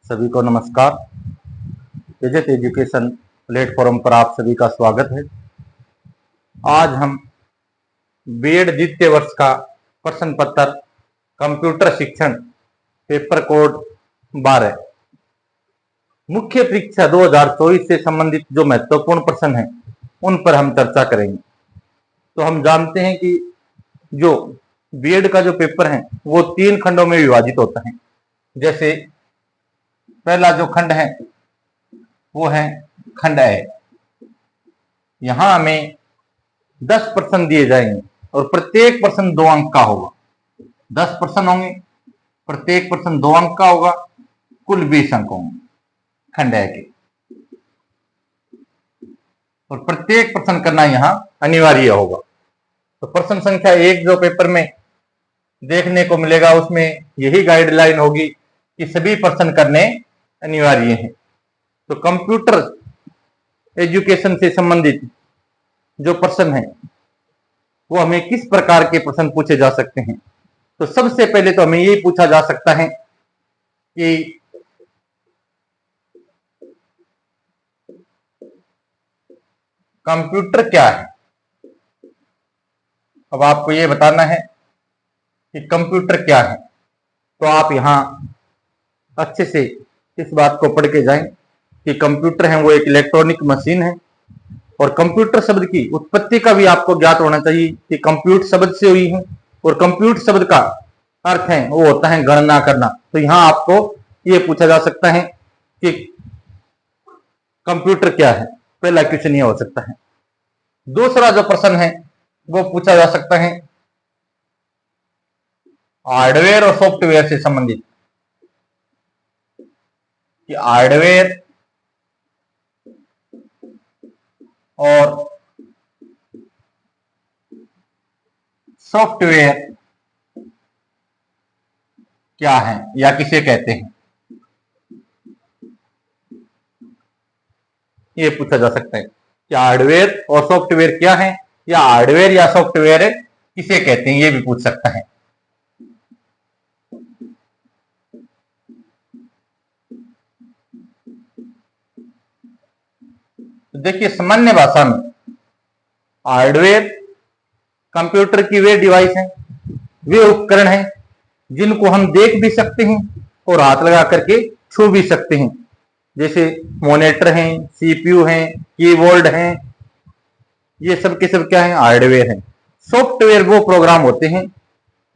सभी को नमस्कार। तेजस एजुकेशन प्लेटफॉर्म पर आप सभी का स्वागत है। आज हम बीएड द्वितीय वर्ष का प्रश्न पत्र कंप्यूटर शिक्षण पेपर कोड 12 मुख्य परीक्षा 2024 से संबंधित जो महत्वपूर्ण प्रश्न हैं उन पर हम चर्चा करेंगे। तो हम जानते हैं कि जो बीएड का जो पेपर है वो 3 खंडों में विभाजित होता है। जैसे पहला जो खंड है वो है खंड ए। यहां हमें 10 प्रश्न दिए जाएंगे और प्रत्येक प्रश्न 2 अंक का होगा। 10 प्रश्न होंगे, प्रत्येक प्रश्न 2 अंक का होगा, कुल 20 अंक होंगे खंड ए के। और प्रत्येक प्रश्न करना यहां अनिवार्य होगा। तो प्रश्न संख्या 1 जो पेपर में देखने को मिलेगा उसमें यही गाइडलाइन होगी कि सभी प्रश्न करने अनिवार्य है। तो कंप्यूटर एजुकेशन से संबंधित जो प्रश्न है वो हमें किस प्रकार के प्रश्न पूछे जा सकते हैं। तो सबसे पहले तो हमें यही पूछा जा सकता है कि कंप्यूटर क्या है। अब आपको ये बताना है कि कंप्यूटर क्या है। तो आप यहां अच्छे से इस बात को पढ़ के जाएं कि कंप्यूटर है वो एक इलेक्ट्रॉनिक मशीन है। और कंप्यूटर शब्द की उत्पत्ति का भी आपको ज्ञात होना चाहिए कि कंप्यूट शब्द से हुई है और कंप्यूट शब्द का अर्थ है वो होता है गणना करना। तो यहां आपको ये पूछा जा सकता है कि कंप्यूटर क्या है, पहला क्वेश्चन ये हो सकता है। दूसरा जो प्रश्न है वो पूछा जा सकता है हार्डवेयर और सॉफ्टवेयर से संबंधित कि हार्डवेयर और सॉफ्टवेयर क्या है या किसे कहते हैं, ये पूछा जा सकता है कि हार्डवेयर और सॉफ्टवेयर क्या है या हार्डवेयर या सॉफ्टवेयर किसे कहते हैं, ये भी पूछ सकता है। तो देखिए सामान्य भाषा में हार्डवेयर कंप्यूटर की वे डिवाइस हैं, वे उपकरण हैं जिनको हम देख भी सकते हैं और हाथ लगा करके छू भी सकते हैं। जैसे मॉनिटर हैं, सीपीयू हैं, कीबोर्ड हैं, ये सब के सब क्या है, हार्डवेयर हैं। सॉफ्टवेयर वो प्रोग्राम होते हैं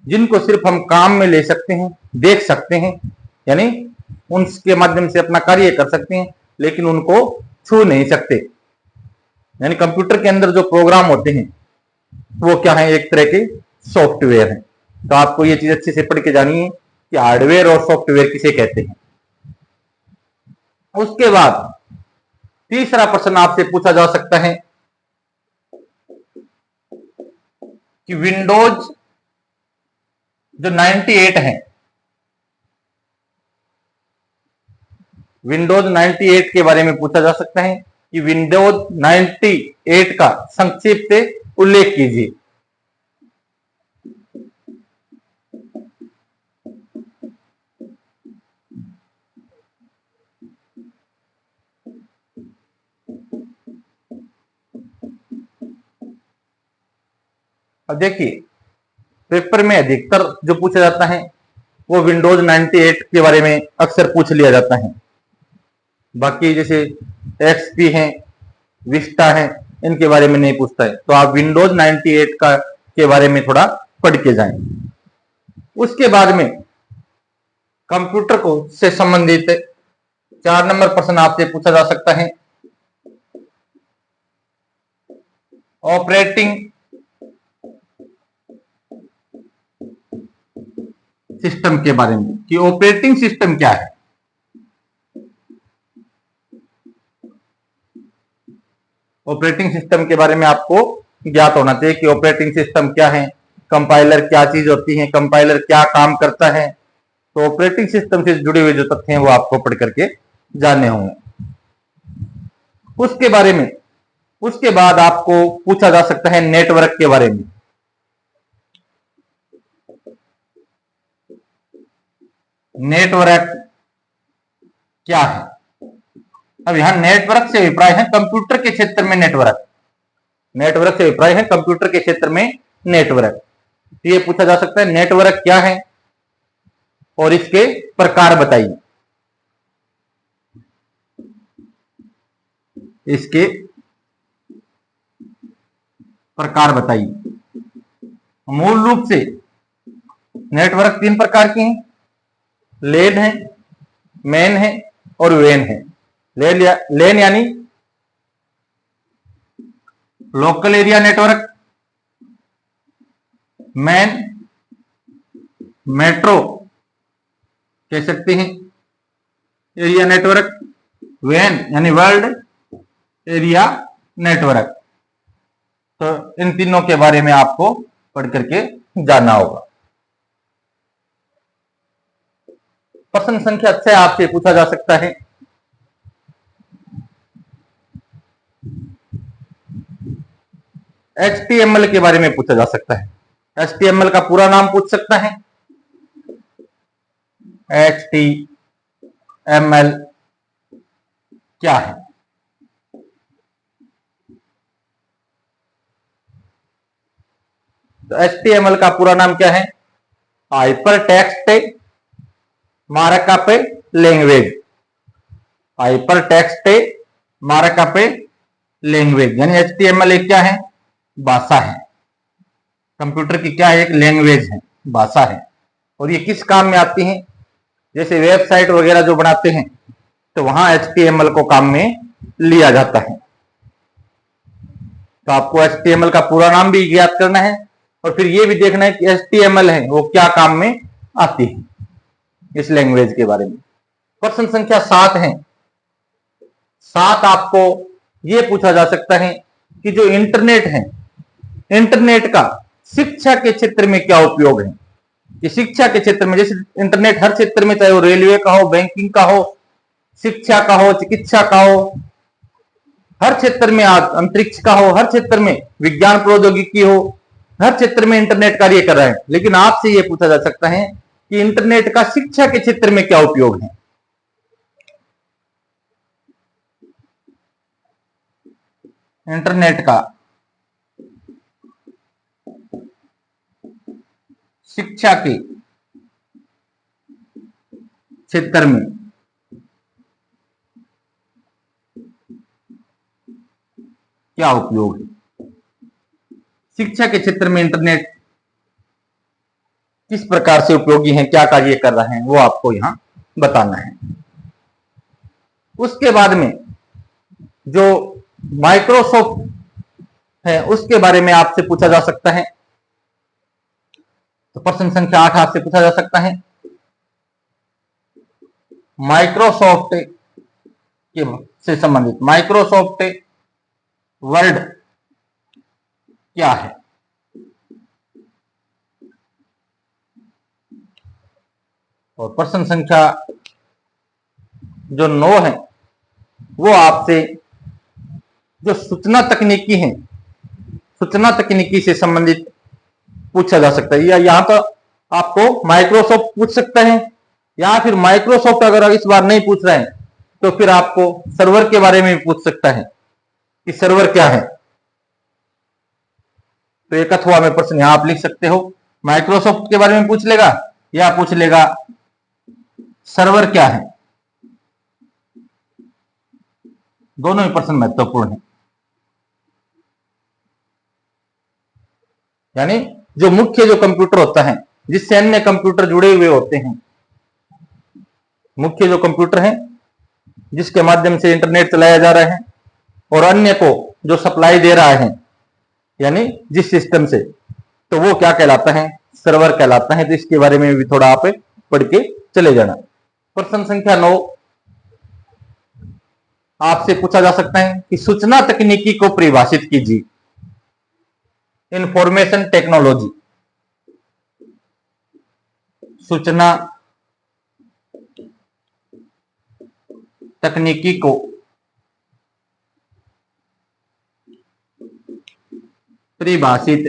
जिनको सिर्फ हम काम में ले सकते हैं, देख सकते हैं, यानी उनके माध्यम से अपना कार्य कर सकते हैं लेकिन उनको छू नहीं सकते। यानी कंप्यूटर के अंदर जो प्रोग्राम होते हैं वो क्या है, एक तरह के सॉफ्टवेयर है। तो आपको ये चीज अच्छे से पढ़ के जानी है कि हार्डवेयर और सॉफ्टवेयर किसे कहते हैं। उसके बाद तीसरा प्रश्न आपसे पूछा जा सकता है कि विंडोज जो 98 है, विंडोज 98 के बारे में पूछा जा सकता है कि विंडोज 98 का संक्षिप्त उल्लेख कीजिए। अब देखिए पेपर में अधिकतर जो पूछा जाता है वो विंडोज 98 के बारे में अक्सर पूछ लिया जाता है। बाकी जैसे एक्सपी है, विस्टा है, इनके बारे में नहीं पूछता है। तो आप विंडोज 98 का के बारे में थोड़ा पढ़ के जाएं। उसके बाद में कंप्यूटर को से संबंधित 4 नंबर प्रश्न आपसे पूछा जा सकता है ऑपरेटिंग सिस्टम के बारे में कि ऑपरेटिंग सिस्टम क्या है। ऑपरेटिंग सिस्टम के बारे में आपको ज्ञात होना चाहिए कि ऑपरेटिंग सिस्टम क्या है, कंपाइलर क्या चीज होती है, कंपाइलर क्या काम करता है। तो ऑपरेटिंग सिस्टम से जुड़े हुए जो तथ्य हैं वो आपको पढ़ करके जानने होंगे। उसके बारे में उसके बाद आपको पूछा जा सकता है नेटवर्क के बारे में। नेटवर्क क्या है। अब यहां नेटवर्क से अभिप्राय है कंप्यूटर के क्षेत्र में नेटवर्क, नेटवर्क से अभिप्राय है कंप्यूटर के क्षेत्र में नेटवर्क। तो ये पूछा जा सकता है नेटवर्क क्या है और इसके प्रकार बताइए, इसके प्रकार बताइए। मूल रूप से नेटवर्क तीन प्रकार के हैं, लेन है, मैन है और वेन है। लेन यानी local area network, man metro कह सकते हैं एरिया नेटवर्क, वेन यानी वर्ल्ड एरिया नेटवर्क। तो इन तीनों के बारे में आपको पढ़ करके जानना होगा। प्रश्न संख्या 6 आपसे पूछा जा सकता है, HTML के बारे में पूछा जा सकता है। HTML का पूरा नाम पूछ सकता है। HTML क्या है? तो HTML का पूरा नाम क्या है? Hyper text markup language. Hyper text markup language यानी HTML एक क्या है? भाषा है। कंप्यूटर की क्या है? एक लैंग्वेज है, भाषा है। और ये किस काम में आती है? जैसे वेबसाइट वगैरह जो बनाते हैं तो वहां HTML को काम में लिया जाता है। तो आपको HTML का पूरा नाम भी ज्ञात करना है और फिर ये भी देखना है कि HTML है वो क्या काम में आती है, इस लैंग्वेज के बारे में। प्रश्न संख्या 7 है। 7 आपको ये पूछा जा सकता है कि जो इंटरनेट है, इंटरनेट का शिक्षा के क्षेत्र में क्या उपयोग है। कि शिक्षा के क्षेत्र में, जैसे इंटरनेट हर क्षेत्र में, चाहे वो रेलवे का हो, बैंकिंग का हो, शिक्षा का हो, चिकित्सा का हो, हर क्षेत्र में, अंतरिक्ष का हो, हर क्षेत्र में, विज्ञान प्रौद्योगिकी हो, हर क्षेत्र में इंटरनेट कार्य कर रहा है। लेकिन आपसे यह पूछा जा सकता है कि इंटरनेट का शिक्षा के क्षेत्र में क्या उपयोग है। इंटरनेट का शिक्षा के क्षेत्र में क्या उपयोग है। शिक्षा के क्षेत्र में इंटरनेट किस प्रकार से उपयोगी है, क्या कार्य कर रहा है, वो आपको यहां बताना है। उसके बाद में जो माइक्रोसॉफ्ट है उसके बारे में आपसे पूछा जा सकता है। तो प्रश्न संख्या 8 आपसे पूछा जा सकता है माइक्रोसॉफ्ट के से संबंधित, माइक्रोसॉफ्ट वर्ड क्या है। और प्रश्न संख्या जो 9 है वो आपसे जो सूचना तकनीकी है, सूचना तकनीकी से संबंधित पूछा जा सकता है। या यहां तो आपको माइक्रोसॉफ्ट पूछ सकता है, या फिर माइक्रोसॉफ्ट अगर इस बार नहीं पूछ रहे हैं तो फिर आपको सर्वर के बारे में भी पूछ सकता है कि सर्वर क्या है। तो एक अथवा में प्रश्न यहां आप लिख सकते हो, माइक्रोसॉफ्ट के बारे में पूछ लेगा या पूछ लेगा सर्वर क्या है। दोनों ही प्रश्न महत्वपूर्ण है। यानी जो मुख्य जो कंप्यूटर होता है जिससे अन्य कंप्यूटर जुड़े हुए होते हैं, मुख्य जो कंप्यूटर है जिसके माध्यम से इंटरनेट चलाया जा रहा है और अन्य को जो सप्लाई दे रहा है, यानी जिस सिस्टम से, तो वो क्या कहलाता है? सर्वर कहलाता है। तो इसके बारे में भी थोड़ा आप पढ़ के चले जाना। प्रश्न संख्या 9 आपसे पूछा जा सकता है कि सूचना तकनीकी को परिभाषित कीजिए। इंफॉर्मेशन टेक्नोलॉजी, सूचना तकनीकी को परिभाषित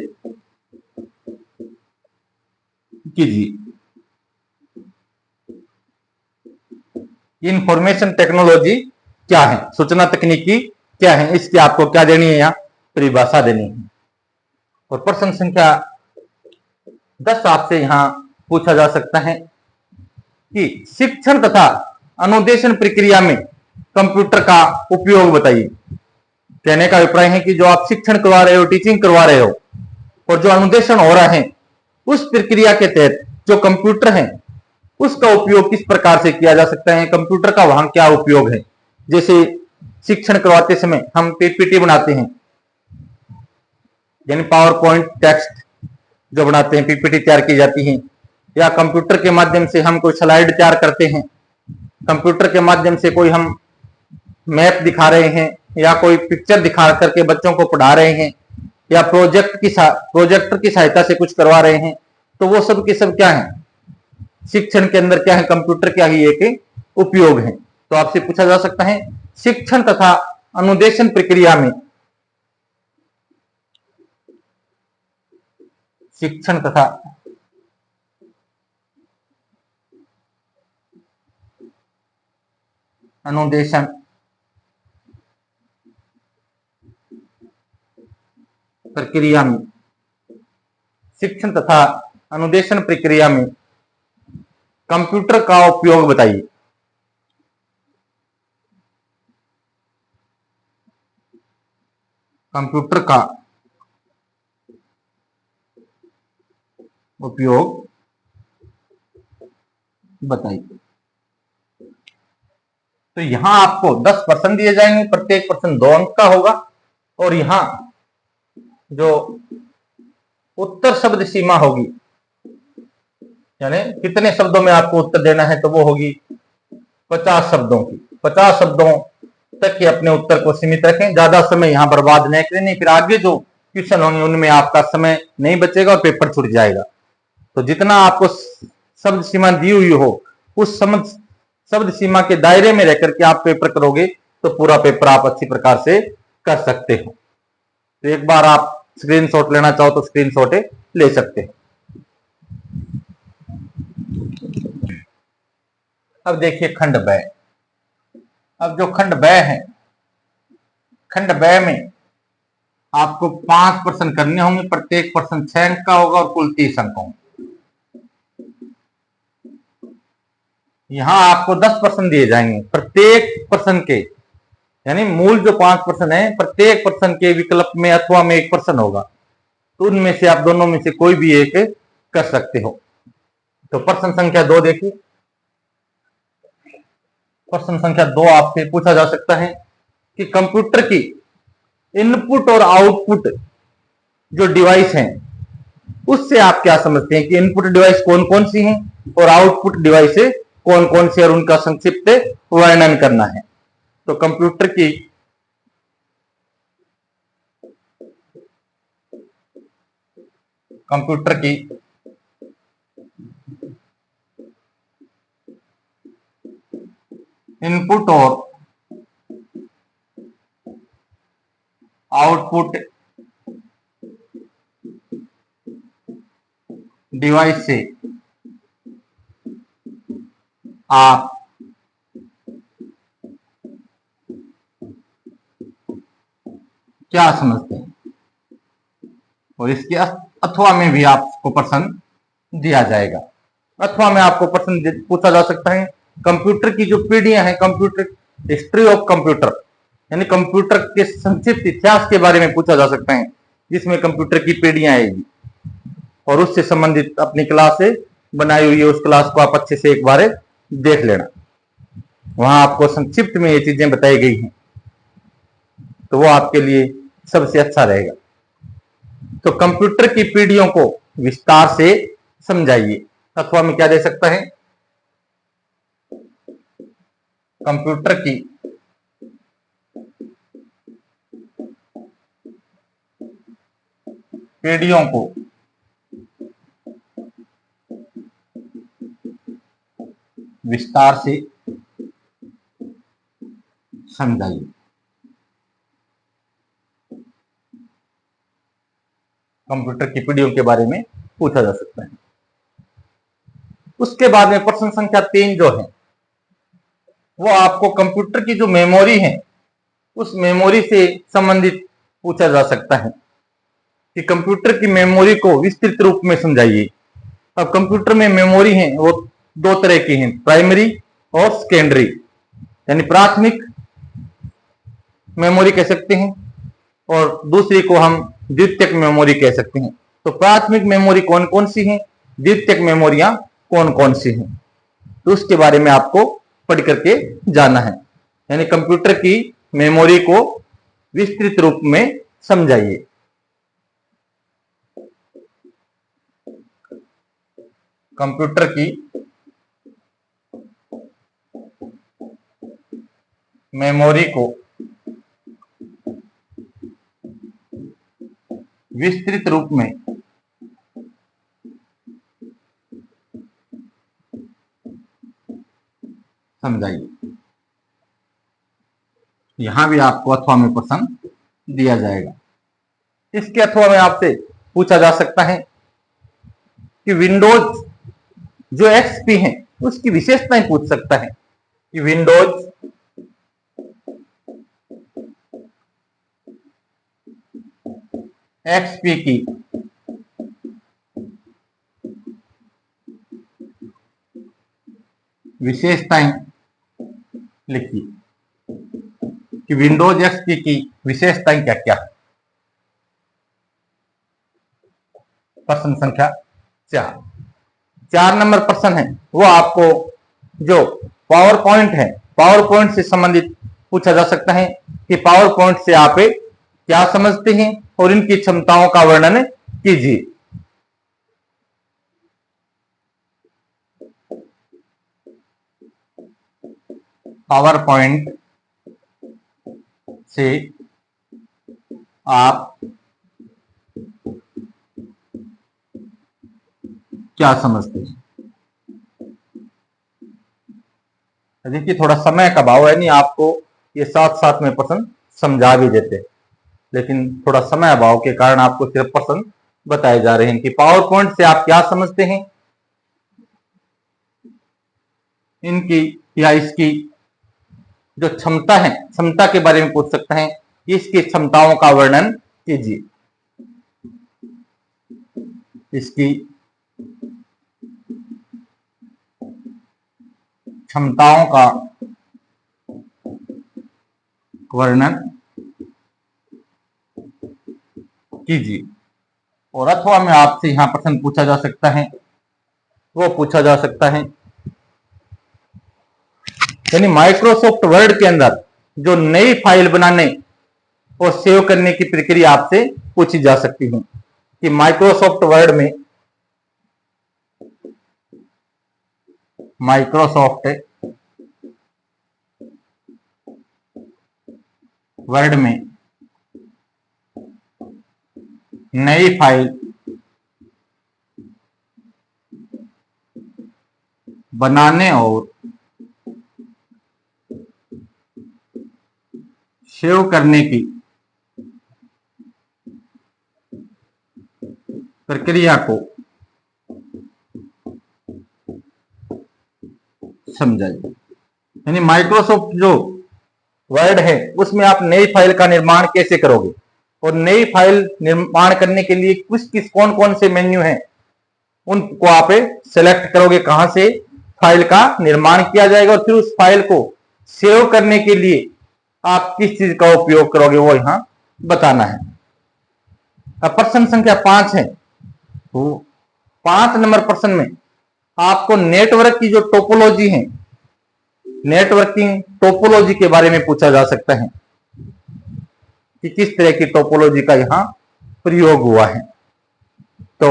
कीजिए। इंफॉर्मेशन टेक्नोलॉजी क्या है, सूचना तकनीकी क्या है, इसकी आपको क्या देनी है, यहाँ परिभाषा देनी है। और प्रश्न संख्या 10 आपसे यहाँ पूछा जा सकता है कि शिक्षण तथा अनुदेशन प्रक्रिया में कंप्यूटर का उपयोग बताइए। कहने का अभिप्राय है कि जो आप शिक्षण करवा रहे हो, टीचिंग करवा रहे हो, और जो अनुदेशन हो रहा है, उस प्रक्रिया के तहत जो कंप्यूटर है उसका उपयोग किस प्रकार से किया जा सकता है, कंप्यूटर का वहां क्या उपयोग है। जैसे शिक्षण करवाते समय हम पीपीटी बनाते हैं, यानी पावर पॉइंट टेक्स्ट जो बनाते हैं, पीपीटी तैयार की जाती है, या कंप्यूटर के माध्यम से हम कोई स्लाइड तैयार करते हैं, कंप्यूटर के माध्यम से कोई हम मैप दिखा रहे हैं या कोई पिक्चर दिखा करके बच्चों को पढ़ा रहे हैं, या प्रोजेक्टर की सहायता से कुछ करवा रहे हैं, तो वो सब के सब क्या है, शिक्षण के अंदर क्या है, कंप्यूटर क्या ही एक उपयोग है। तो आपसे पूछा जा सकता है शिक्षण तथा अनुदेशन प्रक्रिया में, शिक्षण तथा अनुदेशन प्रक्रिया में, शिक्षण तथा अनुदेशन प्रक्रिया में कंप्यूटर का उपयोग बताइए। कंप्यूटर का उपयोग बताइए। तो यहां आपको 10 प्रश्न दिए जाएंगे, प्रत्येक प्रश्न 2 अंक का होगा, और यहां जो उत्तर शब्द सीमा होगी, यानी कितने शब्दों में आपको उत्तर देना है, तो वो होगी 50 शब्दों की। 50 शब्दों तक के अपने उत्तर को सीमित रखें, ज्यादा समय यहां बर्बाद नहीं करें, नहीं फिर आगे जो क्वेश्चन होंगे उनमें आपका समय नहीं बचेगा और पेपर छूट जाएगा। तो जितना आपको शब्द सीमा दी हुई हो, उस शब्द सीमा के दायरे में रहकर के आप पेपर करोगे तो पूरा पेपर आप अच्छी प्रकार से कर सकते हो। तो एक बार आप स्क्रीनशॉट लेना चाहो तो स्क्रीनशॉट ले सकते हैं। अब देखिए खंड ब। अब जो खंड ब है, खंड ब में आपको 5 प्रश्न करने होंगे, प्रत्येक प्रश्न 6 अंक का होगा और कुल 30 अंक होंगे। यहां आपको 10 प्रश्न दिए जाएंगे, प्रत्येक प्रश्न के, यानी मूल जो 5 प्रश्न है, प्रत्येक प्रश्न के विकल्प में अथवा में एक प्रश्न होगा, तो उनमें से आप दोनों में से कोई भी एक कर सकते हो। तो प्रश्न संख्या 2 देखिए। प्रश्न संख्या 2 आपसे पूछा जा सकता है कि कंप्यूटर की इनपुट और आउटपुट जो डिवाइस हैं, उससे आप क्या समझते हैं कि इनपुट डिवाइस कौन कौन सी हैं और आउटपुट डिवाइस कौन कौन सी, और उनका संक्षिप्त वर्णन करना है। तो कंप्यूटर की इनपुट और आउटपुट डिवाइस से आप क्या समझते हैं, और इसके अथवा में भी आपको प्रश्न दिया जाएगा। अथवा में आपको प्रश्न पूछा जा सकता है कंप्यूटर की जो पीढ़ियां हैं, कंप्यूटर हिस्ट्री ऑफ कंप्यूटर, यानी कंप्यूटर के संक्षिप्त इतिहास के बारे में पूछा जा सकता है, जिसमें कंप्यूटर की पीढ़ियां आएगी, और उससे संबंधित अपनी क्लास बनाई हुई है, उस क्लास को आप अच्छे से एक बार देख लेना, वहां आपको संक्षिप्त में ये चीजें बताई गई हैं, तो वो आपके लिए सबसे अच्छा रहेगा। तो कंप्यूटर की पीढ़ियों को विस्तार से समझाइए। अथवा में क्या दे सकता है, कंप्यूटर की पीढ़ियों को विस्तार से समझाइए। कंप्यूटर की पीढ़ियों के बारे में पूछा जा सकता है। उसके बाद में प्रश्न संख्या 3 जो है, वो आपको कंप्यूटर की जो मेमोरी है उस मेमोरी से संबंधित पूछा जा सकता है कि कंप्यूटर की मेमोरी को विस्तृत रूप में समझाइए। अब कंप्यूटर में मेमोरी है वो दो तरह की हैं, प्राइमरी और सेकेंडरी, यानी प्राथमिक मेमोरी कह सकते हैं और दूसरी को हम द्वितीयक मेमोरी कह सकते हैं। तो प्राथमिक मेमोरी कौन कौन सी है, द्वितीयक मेमोरियां कौन कौन सी हैं, तो उसके बारे में आपको पढ़ करके जाना है। यानी कंप्यूटर की मेमोरी को विस्तृत रूप में समझाइए। कंप्यूटर की मेमोरी को विस्तृत रूप में समझाइए। यहां भी आपको अथवा में प्रश्न दिया जाएगा। इसके अथवा में आपसे पूछा जा सकता है कि विंडोज जो एक्सपी है उसकी विशेषताएं पूछ सकता है कि विंडोज एक्सपी की विशेषताएं लिखिए कि विंडोज एक्सपी की विशेषताएं क्या क्या है। प्रश्न संख्या 4 नंबर प्रश्न है वो आपको जो पावर पॉइंट है, पावर पॉइंट से संबंधित पूछा जा सकता है कि पावर पॉइंट से आप क्या समझते हैं और इनकी क्षमताओं का वर्णन कीजिए। पावर पॉइंट से आप क्या समझते हैं। देखिए थोड़ा समय का अभाव है, नहीं आपको ये साथ साथ में प्रश्न समझा भी देते, लेकिन थोड़ा समय अभाव के कारण आपको सिर्फ प्रश्न बताए जा रहे हैं कि पावर पॉइंट से आप क्या समझते हैं, इनकी या इसकी जो क्षमता है, क्षमता के बारे में पूछ सकते हैं, इसकी क्षमताओं का वर्णन कीजिए। इसकी क्षमताओं का वर्णन कीजिए। और अथवा में आपसे यहां प्रश्न पूछा जा सकता है, वो पूछा जा सकता है यानी माइक्रोसॉफ्ट वर्ड के अंदर जो नई फाइल बनाने और सेव करने की प्रक्रिया आपसे पूछी जा सकती है कि माइक्रोसॉफ्ट वर्ड में नई फाइल बनाने और सेव करने की प्रक्रिया को समझाइए। यानी माइक्रोसॉफ्ट जो वर्ड है उसमें आप नई फाइल का निर्माण कैसे करोगे और नई फाइल निर्माण करने के लिए कौन कौन से मेन्यू हैं उनको आप सेलेक्ट करोगे, कहां से फाइल का निर्माण किया जाएगा और फिर उस फाइल को सेव करने के लिए आप किस चीज का उपयोग करोगे वो यहां बताना है। अब प्रश्न संख्या 5 है, तो 5 नंबर प्रश्न में आपको नेटवर्क की जो टोपोलॉजी है, नेटवर्किंग टोपोलॉजी के बारे में पूछा जा सकता है कि किस तरह की टोपोलॉजी का यहां प्रयोग हुआ है। तो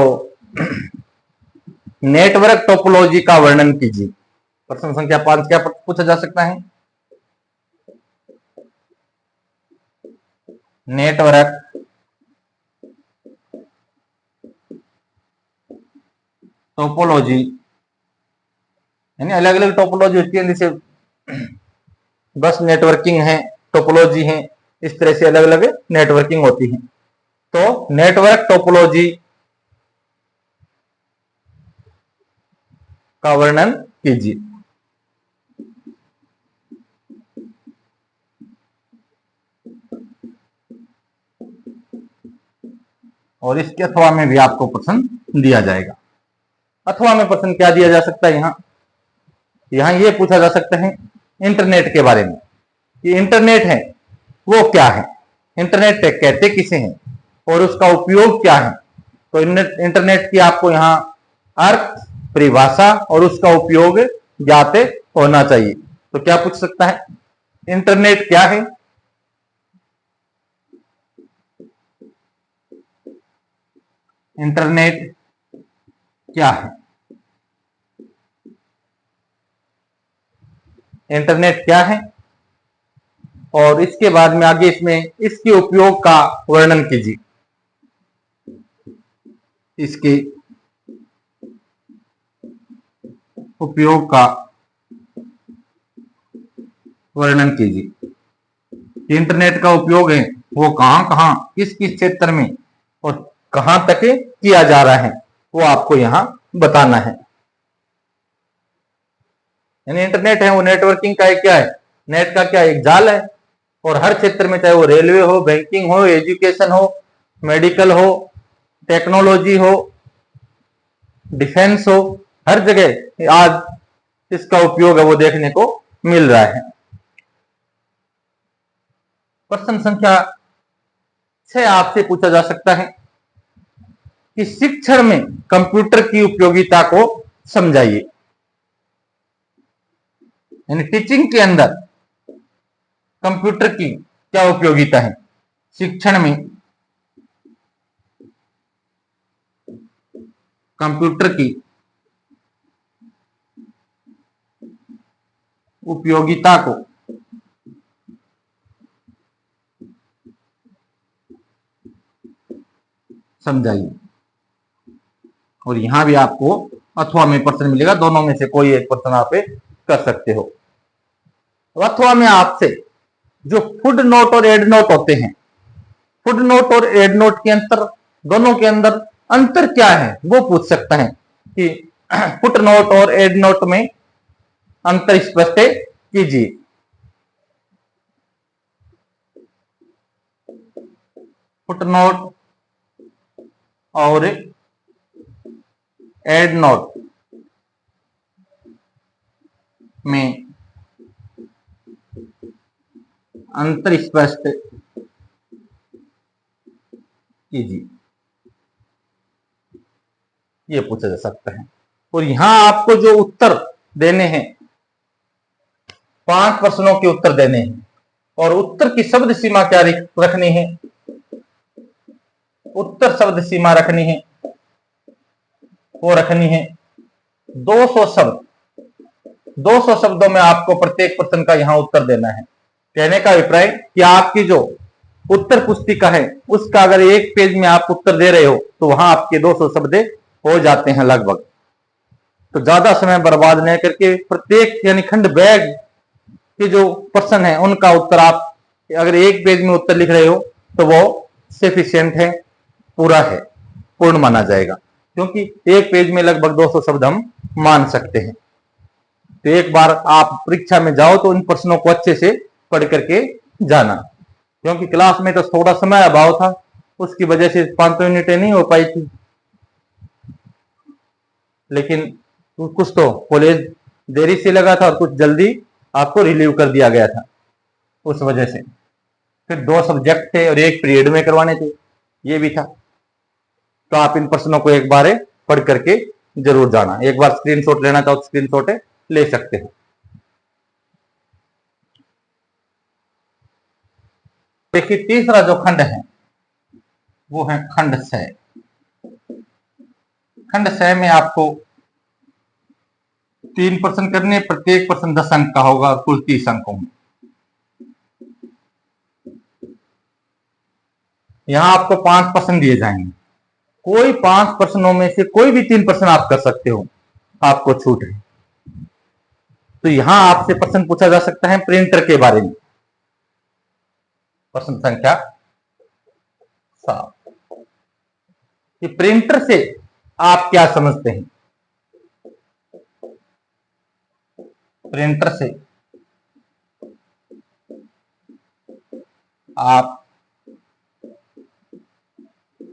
नेटवर्क टोपोलॉजी का वर्णन कीजिए। प्रश्न संख्या 5 क्या पूछा जा सकता है, नेटवर्क टोपोलॉजी, यानी अलग अलग टोपोलॉजी होती है, जैसे बस नेटवर्किंग है, टोपोलॉजी है, इस तरह से अलग अलग नेटवर्किंग होती है। तो नेटवर्क टोपोलॉजी का वर्णन कीजिए। और इसके अथवा में भी आपको प्रश्न दिया जाएगा। अथवा में प्रश्न क्या दिया जा सकता है, यहां ये पूछा जा सकता है इंटरनेट के बारे में कि इंटरनेट है वो क्या है, इंटरनेट कहते किसे हैं और उसका उपयोग क्या है। तो इंटरनेट की आपको यहां अर्थ, परिभाषा और उसका उपयोग ज्ञात होना चाहिए। तो क्या पूछ सकता है, इंटरनेट क्या है? इंटरनेट क्या है? इंटरनेट क्या है और इसके बाद में आगे इसमें इसके उपयोग का वर्णन कीजिए। इसके उपयोग का वर्णन कीजिए। इंटरनेट का उपयोग है वो कहां कहां, किस किस क्षेत्र में और कहां तक किया जा रहा है, वो आपको यहां बताना है। यानी इंटरनेट है वो नेटवर्किंग का एक क्या है, नेट का क्या एक जाल है और हर क्षेत्र में, चाहे वो रेलवे हो, बैंकिंग हो, एजुकेशन हो, मेडिकल हो, टेक्नोलॉजी हो, डिफेंस हो, हर जगह आज इसका उपयोग है वो देखने को मिल रहा है। प्रश्न संख्या 6 आपसे पूछा जा सकता है कि शिक्षण में कंप्यूटर की उपयोगिता को समझाइए। यानी टीचिंग के अंदर कंप्यूटर की क्या उपयोगिता है, शिक्षण में कंप्यूटर की उपयोगिता को समझाइए। और यहां भी आपको अथवा में प्रश्न मिलेगा, दोनों में से कोई एक प्रश्न आप कर सकते हो। अथवा में आपसे जो फुट नोट और एड नोट होते हैं, फुट नोट और एड नोट के अंतर, दोनों के अंदर अंतर क्या है वो पूछ सकता है कि फुट नोट और एड नोट में अंतर स्पष्ट कीजिए। फुट नोट और एड नोट में अंतर स्पष्ट कीजिए, ये पूछा जा सकता है। और यहां आपको जो उत्तर देने हैं, 5 प्रश्नों के उत्तर देने हैं और उत्तर की शब्द सीमा क्या रखनी है, उत्तर शब्द सीमा रखनी है वो रखनी है 200 शब्द। 200 शब्दों में आपको प्रत्येक प्रश्न का यहां उत्तर देना है। कहने का अभिप्राय कि आपकी जो उत्तर पुस्तिका है उसका अगर एक पेज में आप उत्तर दे रहे हो तो वहां आपके 200 शब्द हो जाते हैं लगभग। तो ज्यादा समय बर्बाद नहीं करके प्रत्येक यानी खंड बैग के जो प्रश्न है उनका उत्तर आप अगर एक पेज में उत्तर लिख रहे हो तो वो सफिशिएंट है, पूरा है, पूर्ण माना जाएगा, क्योंकि एक पेज में लगभग 200 शब्द हम मान सकते हैं। तो एक बार आप परीक्षा में जाओ तो इन प्रश्नों को अच्छे से पढ़ करके जाना, क्योंकि क्लास में तो थोड़ा समय अभाव था, उसकी वजह से 5 मिनटें नहीं हो पाई थी, लेकिन कुछ तो कॉलेज देरी से लगा था और कुछ जल्दी आपको रिलीव कर दिया गया था, उस वजह से फिर 2 सब्जेक्ट थे और एक पीरियड में करवाने थे, ये भी था। तो आप इन प्रश्नों को एक बार पढ़ करके जरूर जाना। एक बार स्क्रीनशॉट लेना चाहो तो स्क्रीनशॉट ले सकते हो। देखिए तीसरा जो खंड है वो है खंड 6। खंड 6 में आपको 3 प्रश्न करने, प्रत्येक प्रश्न 10 अंक का होगा और कुल 30 अंक होंगे। यहां आपको 5 प्रश्न दिए जाएंगे, कोई 5 प्रश्नों में से कोई भी 3 प्रश्न आप कर सकते हो, आपको छूट है। तो यहां आपसे प्रश्न पूछा जा सकता है प्रिंटर के बारे में। प्रश्न संख्या 7 कि प्रिंटर से आप क्या समझते हैं, प्रिंटर से आप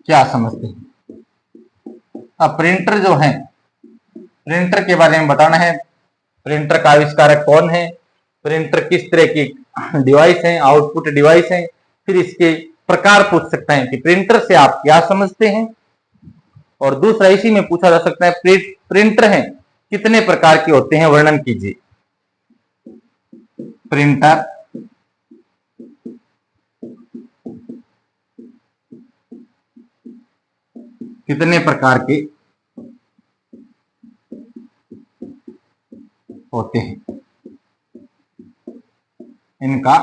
क्या समझते हैं। अब प्रिंटर जो है, प्रिंटर के बारे में बताना है। प्रिंटर का आविष्कारक कौन है, प्रिंटर किस तरह की डिवाइस है, आउटपुट डिवाइस है, फिर इसके प्रकार पूछ सकते हैं कि प्रिंटर से आप क्या समझते हैं। और दूसरा इसी में पूछा जा सकता है प्रिंटर है कितने प्रकार के होते हैं, वर्णन कीजिए। प्रिंटर कितने प्रकार के होते हैं, इनका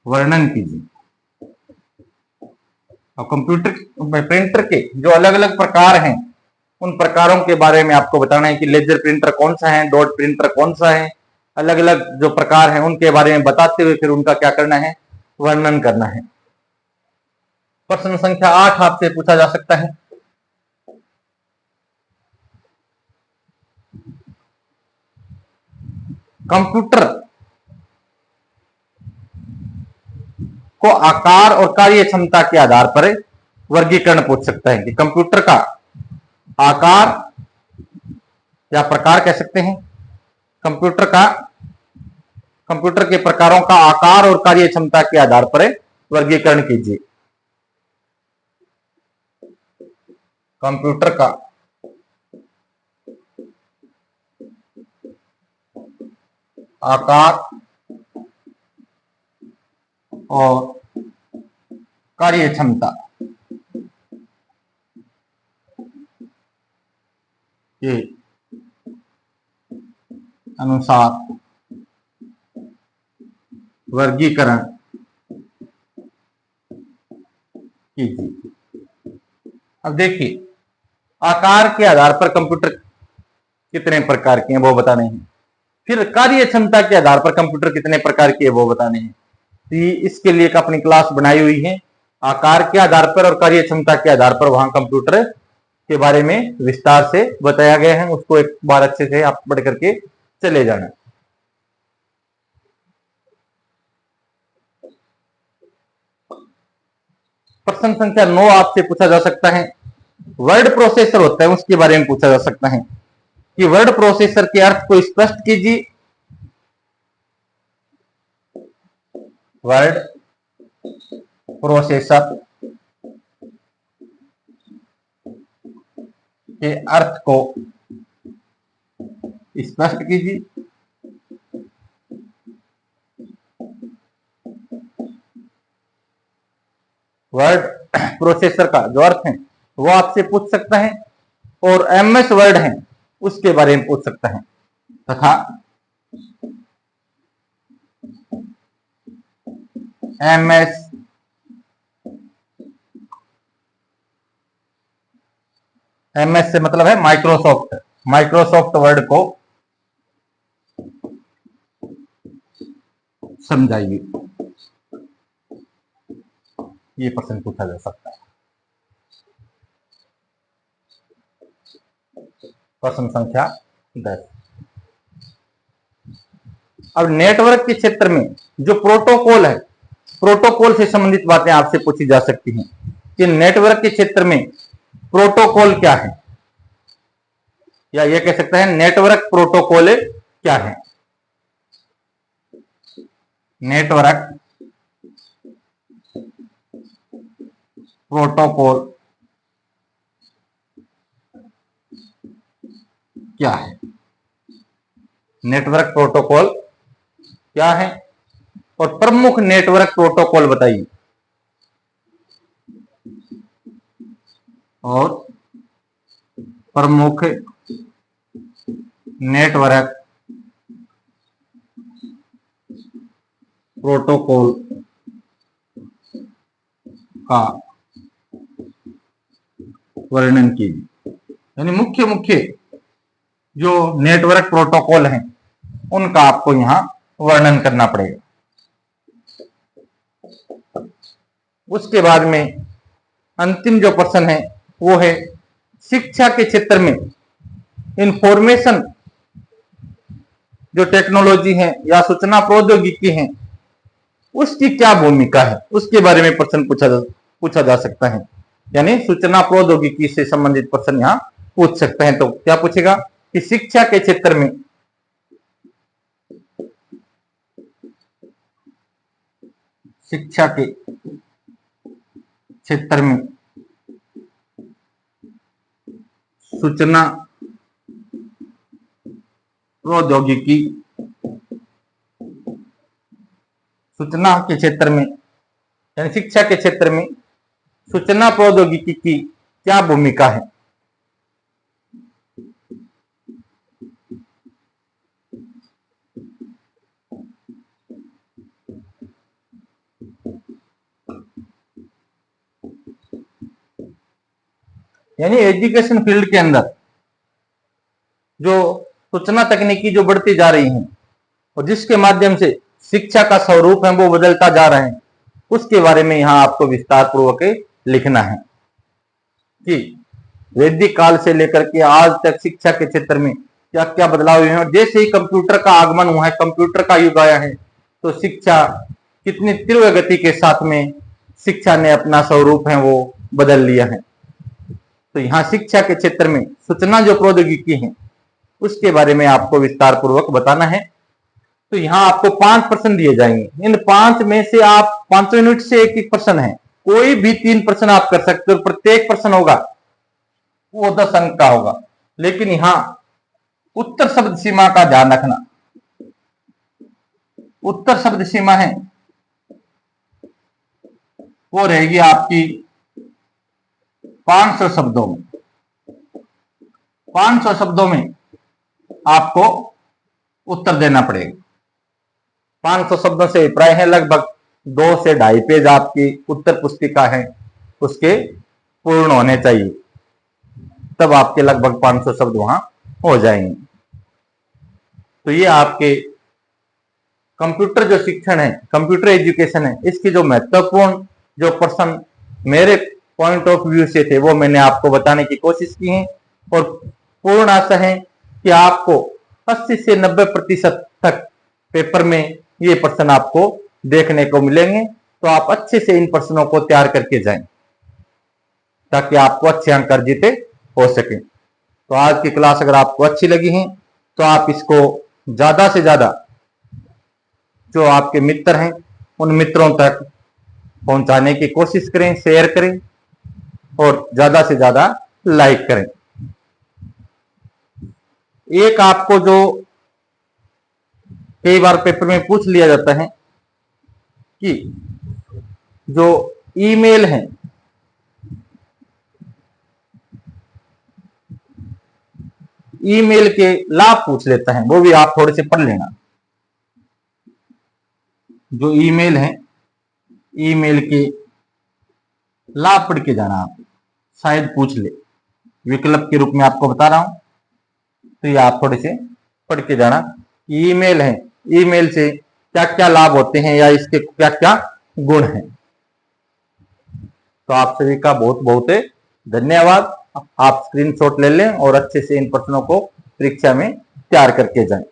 वर्णन कीजिए। और कंप्यूटर प्रिंटर के जो अलग अलग प्रकार हैं, उन प्रकारों के बारे में आपको बताना है कि लेजर प्रिंटर कौन सा है, डॉट प्रिंटर कौन सा है, अलग अलग जो प्रकार हैं उनके बारे में बताते हुए फिर उनका क्या करना है, वर्णन करना है। प्रश्न संख्या 8 आपसे पूछा जा सकता है। कंप्यूटर को आकार और कार्य क्षमता के आधार पर वर्गीकरण पूछ सकता है कि कंप्यूटर का आकार या प्रकार कह सकते हैं, कंप्यूटर के प्रकारों का आकार और कार्य क्षमता के आधार पर वर्गीकरण कीजिए। कंप्यूटर का आकार और कार्य क्षमता के अनुसार वर्गीकरण कीजिए। अब देखिए, आकार के आधार पर कंप्यूटर कितने प्रकार के हैं वो बताने हैं, फिर कार्य क्षमता के आधार पर कंप्यूटर कितने प्रकार के हैं वो बताने हैं। तो इसके लिए एक अपनी क्लास बनाई हुई है, आकार के आधार पर और कार्य क्षमता के आधार पर वहां कंप्यूटर के बारे में विस्तार से बताया गया है। उसको एक बार अच्छे से आप पढ़ करके चले जाना। प्रश्न संख्या 9 आपसे पूछा जा सकता है। वर्ड प्रोसेसर होता है उसके बारे में पूछा जा सकता है कि वर्ड प्रोसेसर के अर्थ को स्पष्ट कीजिए। वर्ड प्रोसेसर के अर्थ को स्पष्ट कीजिए। वर्ड प्रोसेसर का जो अर्थ है वो आपसे पूछ सकता है, और एमएस वर्ड है उसके बारे में पूछ सकता है, तथा एमएस से मतलब है माइक्रोसॉफ्ट वर्ड को समझाइए। ये प्रश्न पूछा जा सकता है। प्रश्न संख्या 10। अब नेटवर्क के क्षेत्र में जो प्रोटोकॉल है, प्रोटोकॉल से संबंधित बातें आपसे पूछी जा सकती हैं कि नेटवर्क के क्षेत्र में प्रोटोकॉल क्या है, या यह कह सकते हैं नेटवर्क प्रोटोकॉल क्या है। नेटवर्क प्रोटोकॉल क्या है, नेटवर्क प्रोटोकॉल क्या है, और प्रमुख नेटवर्क प्रोटोकॉल बताइए। और प्रमुख नेटवर्क प्रोटोकॉल का वर्णन कीजिए। यानी मुख्य मुख्य जो नेटवर्क प्रोटोकॉल हैं उनका आपको यहां वर्णन करना पड़ेगा। उसके बाद में अंतिम जो प्रश्न है वो है शिक्षा के क्षेत्र में इंफॉर्मेशन जो टेक्नोलॉजी है या सूचना प्रौद्योगिकी है उसकी क्या भूमिका है, उसके बारे में प्रश्न पूछा जा सकता है। यानी सूचना प्रौद्योगिकी से संबंधित प्रश्न यहाँ पूछ सकते हैं। तो क्या पूछेगा कि शिक्षा के क्षेत्र में सूचना प्रौद्योगिकी सूचना के क्षेत्र में यानी शिक्षा के क्षेत्र में सूचना प्रौद्योगिकी की क्या भूमिका है। यानी एजुकेशन फील्ड के अंदर जो सूचना तकनीकी जो बढ़ती जा रही है और जिसके माध्यम से शिक्षा का स्वरूप है वो बदलता जा रहा है, उसके बारे में यहां आपको विस्तार पूर्वक लिखना है कि वैदिक काल से लेकर के आज तक शिक्षा के क्षेत्र में क्या क्या बदलाव हुए हैं। और जैसे ही कंप्यूटर का आगमन हुआ है, कंप्यूटर का युग आया है, तो शिक्षा कितनी तीव्र गति के साथ में शिक्षा ने अपना स्वरूप है वो बदल लिया है। तो यहाँ शिक्षा के क्षेत्र में सूचना जो प्रौद्योगिकी है उसके बारे में आपको विस्तार पूर्वक बताना है। तो यहाँ आपको 5 प्रश्न दिए जाएंगे। इन 5 में से आप 5 यूनिट से एक प्रश्न है, कोई भी 3 प्रश्न आप कर सकते हो। प्रत्येक प्रश्न होगा वो 10 अंक का होगा। लेकिन यहाँ उत्तर शब्द सीमा का ध्यान रखना। उत्तर शब्द सीमा है वो रहेगी आपकी 500 शब्दों में। 500 शब्दों में आपको उत्तर देना पड़ेगा। 500 शब्दों से प्राय है लगभग 2 से 2.5 पेज आपकी उत्तर पुस्तिका है उसके पूर्ण होने चाहिए, तब आपके लगभग 500 शब्द वहां हो जाएंगे। तो ये आपके कंप्यूटर जो शिक्षण है, कंप्यूटर एजुकेशन है, इसकी जो महत्वपूर्ण जो प्रश्न मेरे पॉइंट ऑफ व्यू से थे वो मैंने आपको बताने की कोशिश की है। और पूर्ण आशा है कि आपको 80 से 90% तक पेपर में ये प्रश्न आपको देखने को मिलेंगे। तो आप अच्छे से इन प्रश्नों को तैयार करके जाएं ताकि आपको अच्छे अंक अर्जित हो सके। तो आज की क्लास अगर आपको अच्छी लगी है तो आप इसको ज्यादा से ज्यादा जो आपके मित्र हैं उन मित्रों तक पहुंचाने की कोशिश करें, शेयर करें और ज्यादा से ज्यादा लाइक करें। एक आपको जो कई बार पेपर में पूछ लिया जाता है कि जो ईमेल है, ईमेल के लाभ पूछ लेता है, वो भी आप थोड़े से पढ़ लेना। जो ईमेल है, ईमेल के लाभ पढ़ के जाना, आप शायद पूछ ले, विकल्प के रूप में आपको बता रहा हूं। तो ये आप थोड़े से पढ़ के जाना कि ईमेल है, ईमेल से क्या क्या लाभ होते हैं या इसके क्या क्या गुण हैं। तो आप सभी का बहुत बहुत धन्यवाद। आप स्क्रीनशॉट ले लें और अच्छे से इन प्रश्नों को परीक्षा में तैयार करके जाएं।